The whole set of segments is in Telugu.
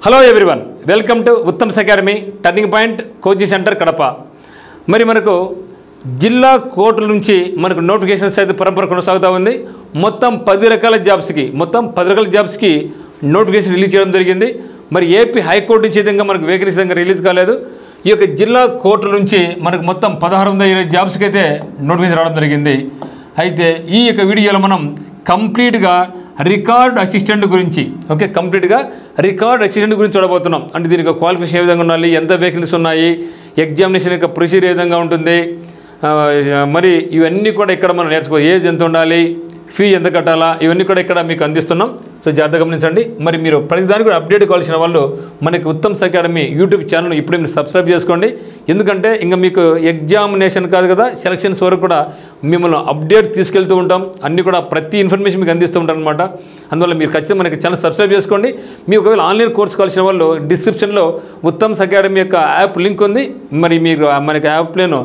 Hello everyone, welcome to Uttam's academy turning point coaching centre Kadapa. మరి మనకు జిల్లా కోర్టుల నుంచి మనకు నోటిఫికేషన్స్ అయితే పరంపర కొనసాగుతూ ఉంది. మొత్తం 10 రకాల జాబ్స్కి నోటిఫికేషన్ రిలీజ్ చేయడం జరిగింది. మరి ఏపీ హైకోర్టు నుంచి విధంగా మనకు వేకెన్సీ విధంగా రిలీజ్ కాలేదు. ఈ యొక్క జిల్లా కోర్టుల నుంచి మనకు మొత్తం 1620 జాబ్స్కి అయితే నోటిఫికేషన్ రావడం జరిగింది. అయితే ఈ యొక్క వీడియోలో మనం కంప్లీట్గా రికార్డ్ అసిస్టెంట్ గురించి రికార్డ్ అసిస్టెంట్ గురించి చూడబోతున్నాం. అంటే దీనికి క్వాలిఫికేషన్ ఏ విధంగా ఉండాలి, ఎంత వేకెన్సీస్ ఉన్నాయి, ఎగ్జామినేషన్ యొక్క ప్రొసీజర్ ఏ విధంగా ఉంటుంది, మరి ఇవన్నీ కూడా ఇక్కడ మనం నేర్చుకోవాలి. ఏజ్ ఎంత ఉండాలి, ఫీ ఎంత కట్టాలా, ఇవన్నీ కూడా ఇక్కడ మీకు అందిస్తున్నాం. సో జాగ్రత్తగా గమనించండి. మరి మీరు ప్రతిదానికి కూడా అప్డేట్ కావాల్సిన వాళ్ళు మనకి ఉత్తమ్స్ అకాడమీ యూట్యూబ్ ఛానల్ ఇప్పుడే మీరు సబ్స్క్రైబ్ చేసుకోండి. ఎందుకంటే ఇంకా మీకు ఎగ్జామినేషన్ కాదు కదా, సెలక్షన్స్ వరకు కూడా మిమ్మల్ని అప్డేట్ తీసుకెళ్తూ ఉంటాం. అన్నీ కూడా ప్రతి ఇన్ఫర్మేషన్ మీకు అందిస్తూ ఉంటాం అనమాట. అందువల్ల మీరు ఖచ్చితంగా మనకి ఛానల్ సబ్స్క్రైబ్ చేసుకోండి. మీ ఒకవేళ ఆన్లైన్ కోర్స్ కావాల్సిన వాళ్ళు డిస్క్రిప్షన్లో ఉత్తమ్స్ అకాడమీ యొక్క యాప్ లింక్ ఉంది. మరి మీరు మనకి యాప్ను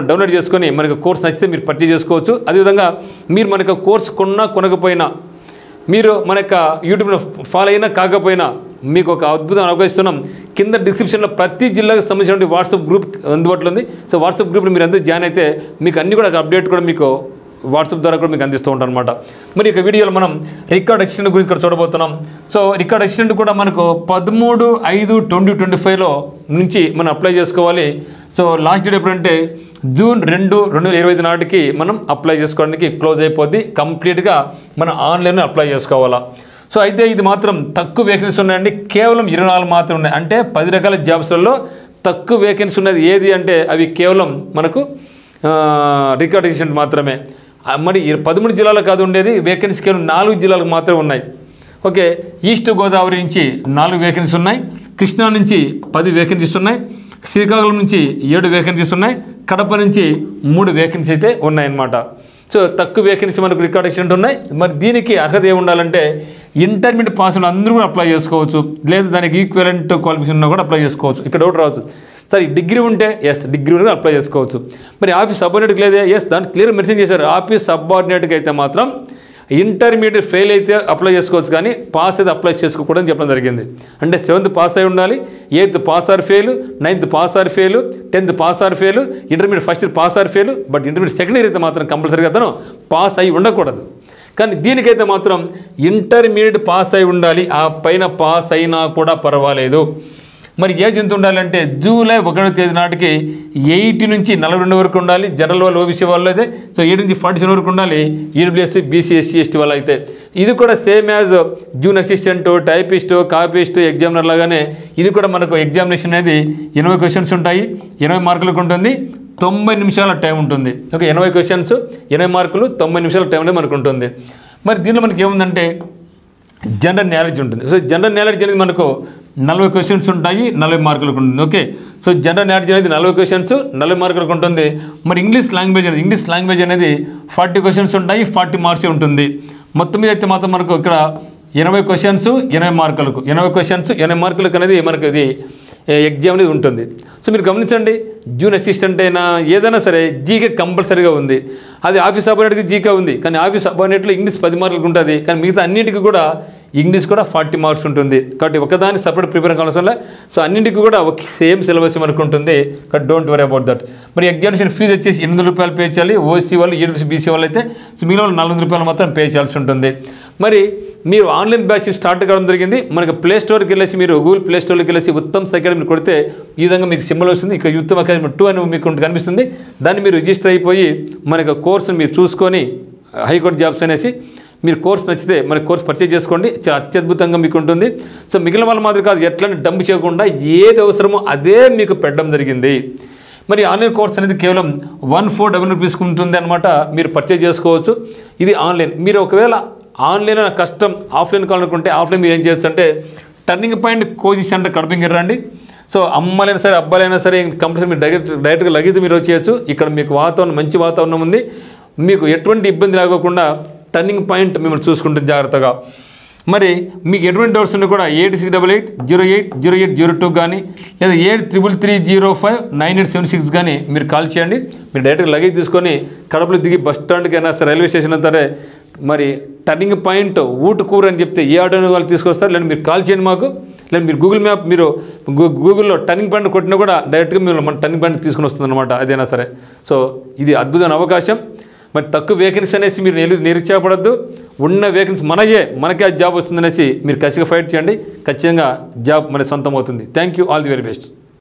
డౌన్లోడ్ చేసుకొని మనకు కోర్స్ నచ్చితే మీరు పర్చేజ్ చేసుకోవచ్చు. అదేవిధంగా మీరు మనకు కోర్స్ కొనకపోయినా, మీరు మన యొక్క యూట్యూబ్లో ఫాలో అయినా కాకపోయినా మీకు ఒక అద్భుతం అవకాశిస్తున్నాం. కింద డిస్క్రిప్షన్లో ప్రతి జిల్లాకు సంబంధించిన వాట్సాప్ గ్రూప్ అందుబాటులో ఉంది. సో వాట్సాప్ గ్రూప్లో మీరు అందరూ జాయిన్ అయితే మీకు అన్నీ కూడా అప్డేట్ కూడా మీకు వాట్సాప్ ద్వారా కూడా మీకు అందిస్తూ ఉంటాం అనమాట. మరి ఇక వీడియోలో మనం రికార్డ్ అసిస్టెంట్ గురించి కూడా చూడబోతున్నాం. సో రికార్డ్ అసిస్టెంట్ కూడా మనకు 13/5/2025లో నుంచి మనం అప్లై చేసుకోవాలి. సో లాస్ట్ డేట్ ఎప్పుడంటే జూన్ 2, 2025 నాటికి మనం అప్లై చేసుకోవడానికి క్లోజ్ అయిపోద్ది. కంప్లీట్గా మనం ఆన్లైన్లో అప్లై చేసుకోవాలా. సో అయితే ఇది మాత్రం తక్కువ వేకెన్సీ ఉన్నాయండి. కేవలం 24 మాత్రం ఉన్నాయి. అంటే 10 రకాల జాబ్స్లలో తక్కువ వేకెన్సీ ఉన్నది ఏది అంటే అవి కేవలం మనకు రికార్డ్ అసిస్టెంట్ మాత్రమే. మరి 13 జిల్లాలు కాదు ఉండేది, వేకెన్సీ కేవలం 4 జిల్లాలకు మాత్రమే ఉన్నాయి. ఓకే, ఈస్ట్ గోదావరి నుంచి 4 వేకెన్సీ ఉన్నాయి, కృష్ణా నుంచి 10 వేకెన్సీస్ ఉన్నాయి, శ్రీకాకుళం నుంచి 7 వేకెన్సీస్ ఉన్నాయి, కడప నుంచి 3 వేకెన్సీ అయితే ఉన్నాయన్నమాట. సో తక్కువ వేకెన్సీ మనకు రికార్డ్ అసిస్టెంట్ ఉన్నాయి. మరి దీనికి అర్హత ఏమి ఉండాలంటే ఇంటర్మీడియట్ పాస్ ఉన్న అందరూ కూడా అప్లై చేసుకోవచ్చు, లేదా దానికి ఈక్వలెంట్ క్వాలిఫికేషన్ ఉన్నా కూడా అప్లై చేసుకోవచ్చు. ఇక్కడ డౌట్ రావచ్చు, సరే డిగ్రీ ఉంటే డిగ్రీ ఉంటే అప్లై చేసుకోవచ్చు. మరి ఆఫీస్ సబార్డినేట్కి లేదే, దాన్ని క్లియర్ మెన్షన్ చేశారు. ఆఫీస్ సబార్డినేట్కి అయితే మాత్రం ఇంటర్మీడియట్ ఫెయిల్ అయితే అప్లై చేసుకోవచ్చు, కానీ పాస్ అయితే అప్లై చేసుకోకూడదని చెప్పడం జరిగింది. అంటే 7th పాస్ అయి ఉండాలి, 8th pass or fail, 9th pass or fail, 10th pass or fail, intermediate first year pass or fail. But intermediate second year అయితే మాత్రం కంపల్సరీగా అతను పాస్ అయి ఉండకూడదు. కానీ దీనికైతే మాత్రం ఇంటర్మీడియట్ పాస్ అయి ఉండాలి, ఆ పైన పాస్ అయినా కూడా పర్వాలేదు. మరి ఏజ్ ఎంత ఉండాలంటే జూలై 1వ తేదీ నాటికి 80 నుంచి 42 వరకు ఉండాలి. జనరల్ వాళ్ళు, ఓబీసీ వాళ్ళు అయితే సో 8 నుంచి 47 వరకు ఉండాలి. ఈడబ్ల్యూఎస్సీ, బీసీ, ఎస్సీ, ఎస్టీ వాళ్ళు అయితే ఇది కూడా same as June assistant, typist, copyist, examiner లాగానే ఇది కూడా మనకు ఎగ్జామినేషన్ అనేది 80 క్వశ్చన్స్ ఉంటాయి, 20 మార్కులకు ఉంటుంది, 90 నిమిషాల టైం ఉంటుంది. ఓకే, 80 క్వశ్చన్స్, 20 మార్కులు, 90 నిమిషాల టైం అనేది మనకు ఉంటుంది. మరి దీనిలో మనకి ఏముందంటే జనరల్ నాలెడ్జ్ ఉంటుంది. సో జనరల్ నాలెడ్జ్ అనేది మనకు 40 క్వశ్చన్స్ ఉంటాయి, 40 మార్కులకు ఉంటుంది. ఓకే, సో జనరల్ నాలెడ్జ్ అనేది 40 క్వశ్చన్స్, 40 మార్కులకు ఉంటుంది. మరి ఇంగ్లీష్ లాంగ్వేజ్ అనేది 40 క్వశ్చన్స్ ఉంటాయి, 40 మార్క్స్ ఉంటుంది. మొత్తం మీద అయితే మాత్రం మనకు ఇక్కడ 20 క్వశ్చన్స్, 20 మార్కులకు, 20 క్వశ్చన్స్, 20 మార్కులకు అనేది మనకు ఇది ఎగ్జామ్ అనేది ఉంటుంది. సో మీరు గమనించండి, జూన్ అసిస్టెంట్ అయినా ఏదైనా సరే జీకే కంపల్సరీగా ఉంది. అది ఆఫీస్ సబార్డినేట్కి జీకే ఉంది, కానీ ఆఫీస్ సబార్డినేట్లో ఇంగ్లీష్ 10 మార్కులకు ఉంటుంది, కానీ మిగతా అన్నింటికి కూడా ఇంగ్లీష్ కూడా 40 మార్క్స్ ఉంటుంది. కాబట్టి ఒకదాన్ని సపరేట్ ప్రిపేర్ కావాల్సిన వల్ల సో అన్నింటికి కూడా ఒక సేమ్ సిలబస్ మనకు ఉంటుంది. కాబట్టి డోంట్ వరీ అబౌట్ దట్. మరి ఎగ్జామినేషన్ ఫీజు వచ్చేసి 800 రూపాయలు పే చేయాలి. ఓసీ వాళ్ళు, ఈడబ్ల్యూసీ, బీసీ వాళ్ళు అయితే సో మిగిలిన 400 రూపాయలు మాత్రం పే చేయాల్సి ఉంటుంది. మరి మీరు ఆన్లైన్ బ్యాచ్ స్టార్ట్ కావడం జరిగింది. మనకి ప్లే స్టోర్కి వెళ్ళేసి మీరు గూగుల్ ప్లే స్టోర్కి వెళ్ళేసి ఉత్తమ్స్ అకాడమీ కొడితే ఈ విధంగా మీకు సింబల్ వస్తుంది. ఇక ఉత్తమ్ అకాడమీ 2 అని మీకు కనిపిస్తుంది. దాన్ని మీరు రిజిస్టర్ అయిపోయి మనకి కోర్సును మీరు చూసుకొని హైకోర్టు జాబ్స్ అనేసి మీరు కోర్స్ నచ్చితే మన కోర్స్ పర్చేజ్ చేసుకోండి. చాలా అత్యద్భుతంగా మీకు ఉంటుంది. సో మిగిలిన వాళ్ళ మాదిరి కాదు, ఎట్లా డబ్బు చేయకుండా ఏది అవసరమో అదే మీకు పెట్టడం జరిగింది. మరి ఆన్లైన్ కోర్స్ అనేది కేవలం 1400 రూపీస్ ఉంటుంది అనమాట. మీరు పర్చేజ్ చేసుకోవచ్చు. ఇది ఆన్లైన్. మీరు ఒకవేళ ఆన్లైన్ కష్టం, ఆఫ్లైన్ కావాలనుకుంటే ఆఫ్లైన్ మీరు ఏం చేయొచ్చు అంటే టర్నింగ్ పాయింట్ కోచింగ్ సెంటర్ కడపకి రండి. సో అమ్మాలైనా సరే అబ్బాయిలైనా సరే కంపల్సరీ మీరు డైరెక్ట్గా లగేజ్ మీరు వచ్చేయచ్చు. ఇక్కడ మీకు వాతావరణం, మంచి వాతావరణం ఉంది. మీకు ఎటువంటి ఇబ్బంది లేకోకుండా టర్నింగ్ పాయింట్ మిమ్మల్ని చూసుకుంటుంది జాగ్రత్తగా. మరి మీకు ఎటువంటి డౌట్స్ ఉన్నా కూడా 8688080802 కానీ లేదా 8333059876 కానీ మీరు కాల్ చేయండి. మీరు డైరెక్ట్గా లగేజ్ తీసుకొని కడపలో దిగి బస్ స్టాండ్కి అయినా సరే, రైల్వే స్టేషన్ సరే, మరి టర్నింగ్ పాయింట్ ఊటుకూరు అని చెప్తే ఏ ఆటోని వాళ్ళు తీసుకొస్తారు, లేదా మీరు కాల్ చేయండి మాకు, లేదా మీరు గూగుల్ మ్యాప్ మీరు గూగుల్లో టర్నింగ్ పాయింట్ కొట్టినా కూడా డైరెక్ట్గా మీరు మన టర్నింగ్ పాయింట్ తీసుకుని వస్తుందన్నమాట అదైనా సరే. సో ఇది అద్భుతమైన అవకాశం. మరి తక్కువ వేకెన్సీ అనేసి మీరు నిరుత్సాహపడద్దు. ఉన్న వేకెన్సీ మనకే ఆ జాబ్ వస్తుందనేసి మీరు కసిగా ఫైట్ చేయండి. ఖచ్చితంగా జాబ్ మన సొంతం అవుతుంది. Thank you. All the very best.